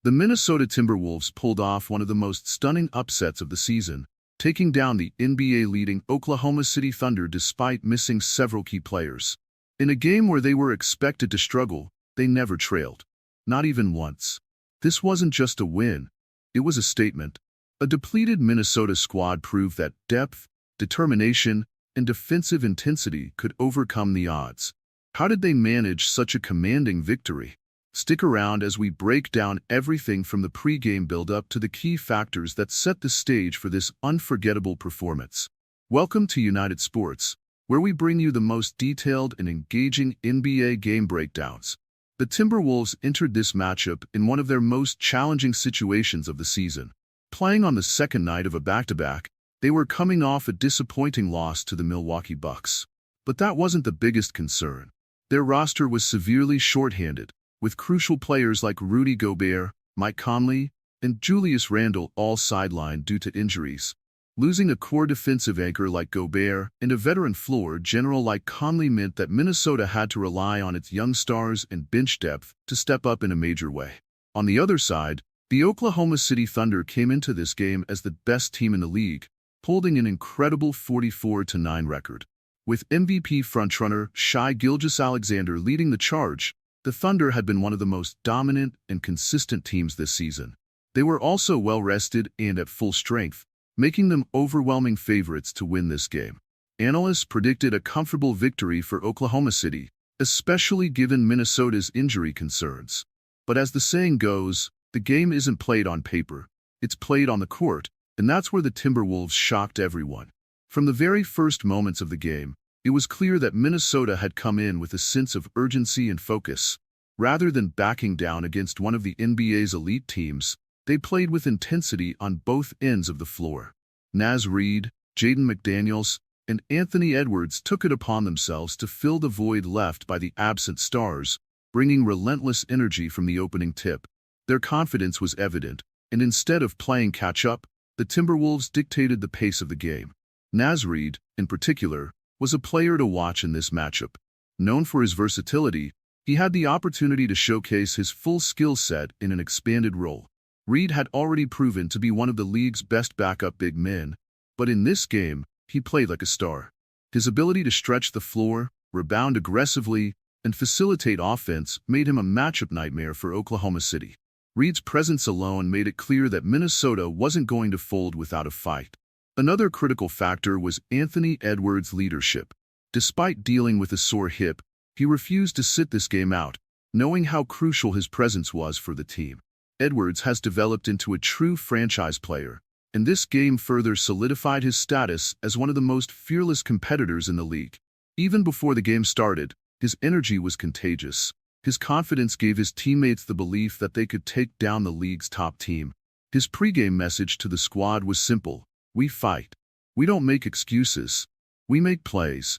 The Minnesota Timberwolves pulled off one of the most stunning upsets of the season, taking down the NBA-leading Oklahoma City Thunder despite missing several key players. In a game where they were expected to struggle, they never trailed. Not even once. This wasn't just a win. It was a statement. A depleted Minnesota squad proved that depth, determination, and defensive intensity could overcome the odds. How did they manage such a commanding victory? Stick around as we break down everything from the pregame build-up to the key factors that set the stage for this unforgettable performance. Welcome to United Sports, where we bring you the most detailed and engaging NBA game breakdowns. The Timberwolves entered this matchup in one of their most challenging situations of the season. Playing on the second night of a back-to-back, they were coming off a disappointing loss to the Milwaukee Bucks. But that wasn't the biggest concern. Their roster was severely shorthanded, with crucial players like Rudy Gobert, Mike Conley, and Julius Randle all sidelined due to injuries. Losing a core defensive anchor like Gobert and a veteran floor general like Conley meant that Minnesota had to rely on its young stars and bench depth to step up in a major way. On the other side, the Oklahoma City Thunder came into this game as the best team in the league, holding an incredible 44-9 record. With MVP frontrunner Shai Gilgeous-Alexander leading the charge, the Thunder had been one of the most dominant and consistent teams this season. They were also well-rested and at full strength, making them overwhelming favorites to win this game. Analysts predicted a comfortable victory for Oklahoma City, especially given Minnesota's injury concerns. But as the saying goes, the game isn't played on paper, it's played on the court, and that's where the Timberwolves shocked everyone. From the very first moments of the game, it was clear that Minnesota had come in with a sense of urgency and focus. Rather than backing down against one of the NBA's elite teams, they played with intensity on both ends of the floor. Naz Reid, Jaden McDaniels, and Anthony Edwards took it upon themselves to fill the void left by the absent stars, bringing relentless energy from the opening tip. Their confidence was evident, and instead of playing catch-up, the Timberwolves dictated the pace of the game. Naz Reid, in particular, was a player to watch in this matchup. Known for his versatility, he had the opportunity to showcase his full skill set in an expanded role. Reid had already proven to be one of the league's best backup big men, but in this game, he played like a star. His ability to stretch the floor, rebound aggressively, and facilitate offense made him a matchup nightmare for Oklahoma City. Reid's presence alone made it clear that Minnesota wasn't going to fold without a fight. Another critical factor was Anthony Edwards' leadership. Despite dealing with a sore hip, he refused to sit this game out, knowing how crucial his presence was for the team. Edwards has developed into a true franchise player, and this game further solidified his status as one of the most fearless competitors in the league. Even before the game started, his energy was contagious. His confidence gave his teammates the belief that they could take down the league's top team. His pregame message to the squad was simple: we fight. We don't make excuses. We make plays.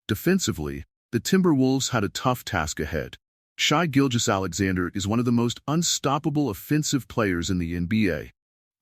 Defensively, the Timberwolves had a tough task ahead. Shai Gilgeous-Alexander is one of the most unstoppable offensive players in the NBA,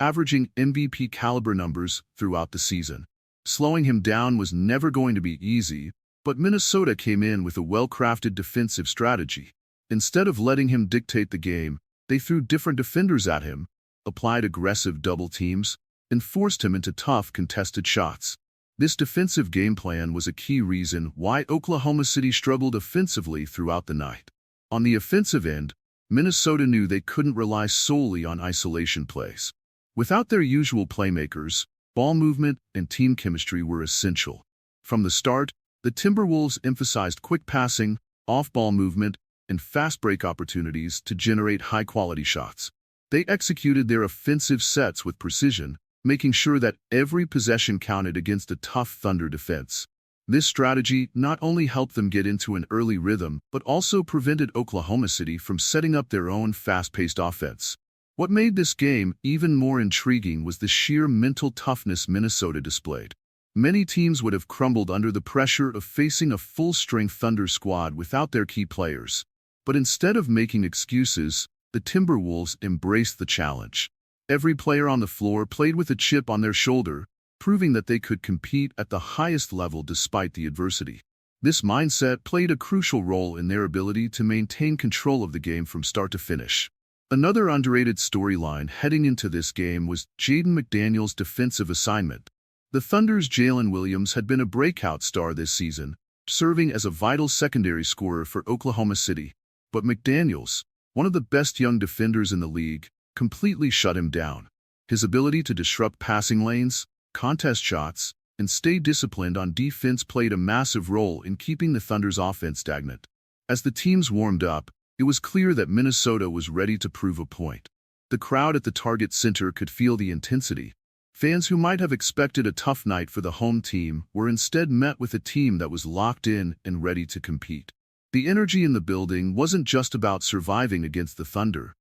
averaging MVP-caliber numbers throughout the season. Slowing him down was never going to be easy, but Minnesota came in with a well-crafted defensive strategy. Instead of letting him dictate the game, they threw different defenders at him, applied aggressive double teams, and forced him into tough contested shots. This defensive game plan was a key reason why Oklahoma City struggled offensively throughout the night. On the offensive end, Minnesota knew they couldn't rely solely on isolation plays. Without their usual playmakers, ball movement and team chemistry were essential. From the start, the Timberwolves emphasized quick passing, off-ball movement, and fast break opportunities to generate high-quality shots. They executed their offensive sets with precision, making sure that every possession counted against a tough Thunder defense. This strategy not only helped them get into an early rhythm, but also prevented Oklahoma City from setting up their own fast-paced offense. What made this game even more intriguing was the sheer mental toughness Minnesota displayed. Many teams would have crumbled under the pressure of facing a full-strength Thunder squad without their key players. But instead of making excuses, the Timberwolves embraced the challenge. Every player on the floor played with a chip on their shoulder, proving that they could compete at the highest level despite the adversity. This mindset played a crucial role in their ability to maintain control of the game from start to finish. Another underrated storyline heading into this game was Jaden McDaniels' defensive assignment. The Thunder's Jalen Williams had been a breakout star this season, serving as a vital secondary scorer for Oklahoma City. But McDaniels, one of the best young defenders in the league, completely shut him down. His ability to disrupt passing lanes, contest shots, and stay disciplined on defense played a massive role in keeping the Thunder's offense stagnant. As the teams warmed up, it was clear that Minnesota was ready to prove a point. The crowd at the Target Center could feel the intensity. Fans who might have expected a tough night for the home team were instead met with a team that was locked in and ready to compete. The energy in the building wasn't just about surviving against the Thunder.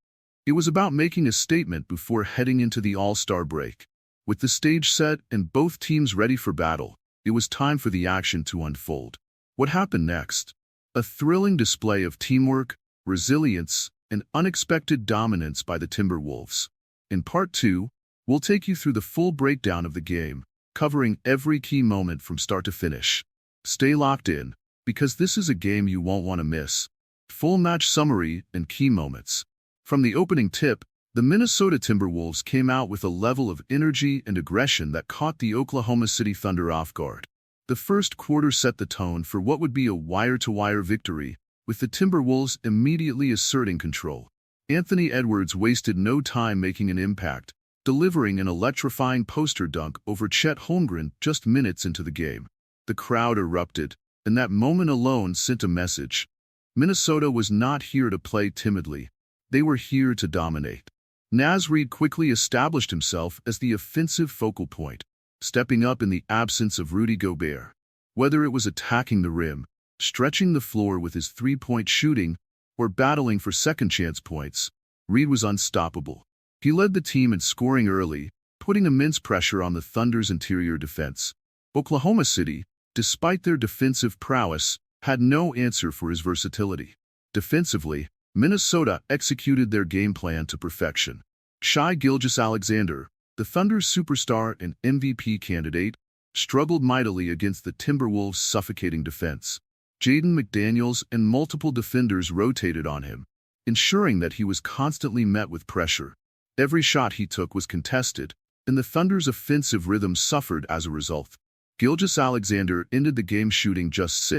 It was about making a statement before heading into the All-Star break. With the stage set and both teams ready for battle, it was time for the action to unfold. What happened next? A thrilling display of teamwork, resilience, and unexpected dominance by the Timberwolves. In Part 2, we'll take you through the full breakdown of the game, covering every key moment from start to finish. Stay locked in, because this is a game you won't want to miss. Full match summary and key moments. From the opening tip, the Minnesota Timberwolves came out with a level of energy and aggression that caught the Oklahoma City Thunder off guard. The first quarter set the tone for what would be a wire-to-wire victory, with the Timberwolves immediately asserting control. Anthony Edwards wasted no time making an impact, delivering an electrifying poster dunk over Chet Holmgren just minutes into the game. The crowd erupted, and that moment alone sent a message. Minnesota was not here to play timidly. They were here to dominate. Naz Reid quickly established himself as the offensive focal point, stepping up in the absence of Rudy Gobert. Whether it was attacking the rim, stretching the floor with his three-point shooting, or battling for second-chance points, Reid was unstoppable. He led the team in scoring early, putting immense pressure on the Thunder's interior defense. Oklahoma City, despite their defensive prowess, had no answer for his versatility. Defensively, Minnesota executed their game plan to perfection. Shai Gilgeous-Alexander, the Thunder's superstar and MVP candidate, struggled mightily against the Timberwolves' suffocating defense. Jaden McDaniels and multiple defenders rotated on him, ensuring that he was constantly met with pressure. Every shot he took was contested, and the Thunder's offensive rhythm suffered as a result. Gilgeous-Alexander ended the game shooting just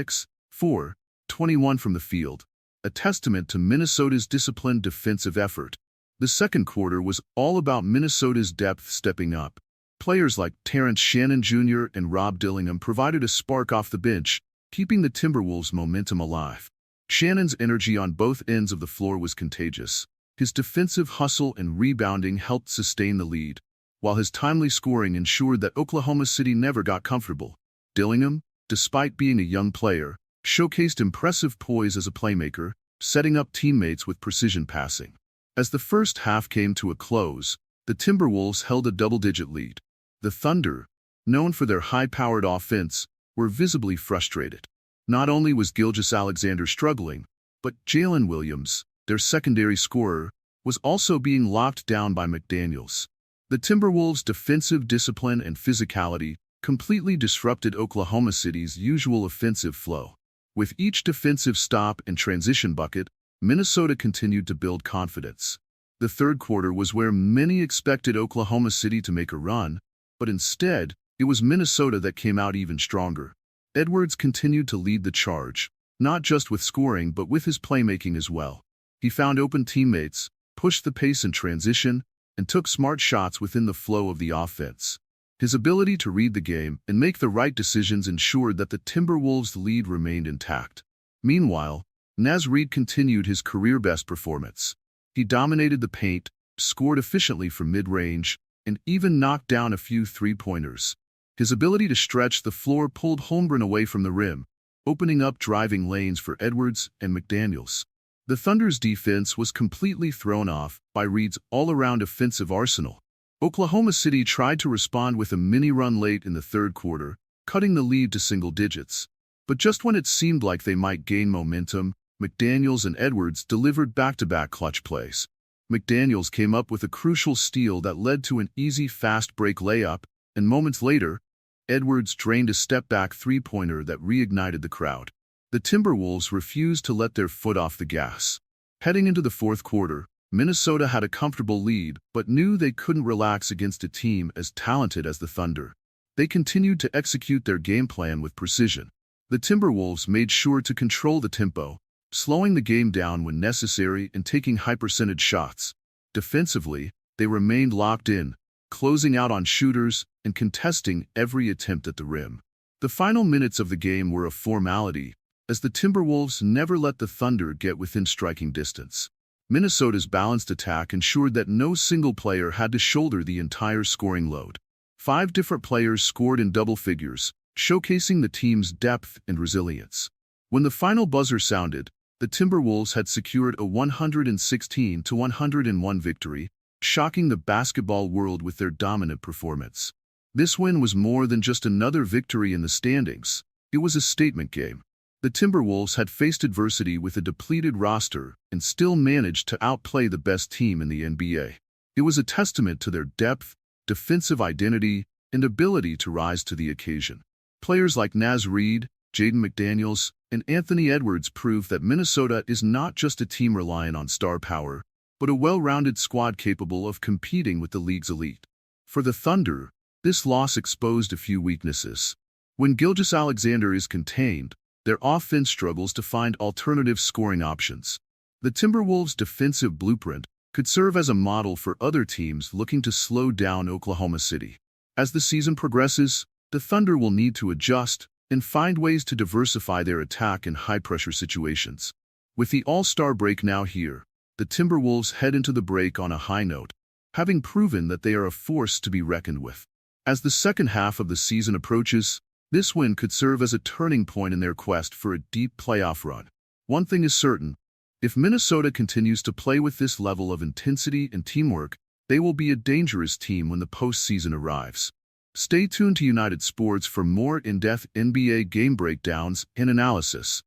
6-4-21 from the field, a testament to Minnesota's disciplined defensive effort. The second quarter was all about Minnesota's depth stepping up. Players like Terrence Shannon Jr. and Rob Dillingham provided a spark off the bench, keeping the Timberwolves' momentum alive. Shannon's energy on both ends of the floor was contagious. His defensive hustle and rebounding helped sustain the lead, while his timely scoring ensured that Oklahoma City never got comfortable. Dillingham, despite being a young player, showcased impressive poise as a playmaker, setting up teammates with precision passing. As the first half came to a close, the Timberwolves held a double-digit lead. The Thunder, known for their high-powered offense, were visibly frustrated. Not only was Gilgeous-Alexander struggling, but Jalen Williams, their secondary scorer, was also being locked down by McDaniels. The Timberwolves' defensive discipline and physicality completely disrupted Oklahoma City's usual offensive flow. With each defensive stop and transition bucket, Minnesota continued to build confidence. The third quarter was where many expected Oklahoma City to make a run, but instead, it was Minnesota that came out even stronger. Edwards continued to lead the charge, not just with scoring but with his playmaking as well. He found open teammates, pushed the pace in transition, and took smart shots within the flow of the offense. His ability to read the game and make the right decisions ensured that the Timberwolves' lead remained intact. Meanwhile, Naz Reid continued his career-best performance. He dominated the paint, scored efficiently from mid-range, and even knocked down a few three-pointers. His ability to stretch the floor pulled Holmgren away from the rim, opening up driving lanes for Edwards and McDaniels. The Thunder's defense was completely thrown off by Reid's all-around offensive arsenal. Oklahoma City tried to respond with a mini-run late in the third quarter, cutting the lead to single digits. But just when it seemed like they might gain momentum, McDaniels and Edwards delivered back-to-back clutch plays. McDaniels came up with a crucial steal that led to an easy fast-break layup, and moments later, Edwards drained a step-back three-pointer that reignited the crowd. The Timberwolves refused to let their foot off the gas. Heading into the fourth quarter, Minnesota had a comfortable lead, but knew they couldn't relax against a team as talented as the Thunder. They continued to execute their game plan with precision. The Timberwolves made sure to control the tempo, slowing the game down when necessary and taking high-percentage shots. Defensively, they remained locked in, closing out on shooters and contesting every attempt at the rim. The final minutes of the game were a formality, as the Timberwolves never let the Thunder get within striking distance. Minnesota's balanced attack ensured that no single player had to shoulder the entire scoring load. 5 different players scored in double figures, showcasing the team's depth and resilience. When the final buzzer sounded, the Timberwolves had secured a 116-101 victory, shocking the basketball world with their dominant performance. This win was more than just another victory in the standings. It was a statement game. The Timberwolves had faced adversity with a depleted roster and still managed to outplay the best team in the NBA. It was a testament to their depth, defensive identity, and ability to rise to the occasion. Players like Naz Reid, Jaden McDaniels, and Anthony Edwards proved that Minnesota is not just a team relying on star power, but a well-rounded squad capable of competing with the league's elite. For the Thunder, this loss exposed a few weaknesses. When Gilgeous-Alexander is contained, their offense struggles to find alternative scoring options. The Timberwolves' defensive blueprint could serve as a model for other teams looking to slow down Oklahoma City. As the season progresses, the Thunder will need to adjust and find ways to diversify their attack in high-pressure situations. With the All-Star break now here, the Timberwolves head into the break on a high note, having proven that they are a force to be reckoned with. As the second half of the season approaches, this win could serve as a turning point in their quest for a deep playoff run. One thing is certain: if Minnesota continues to play with this level of intensity and teamwork, they will be a dangerous team when the postseason arrives. Stay tuned to United Sports for more in-depth NBA game breakdowns and analysis.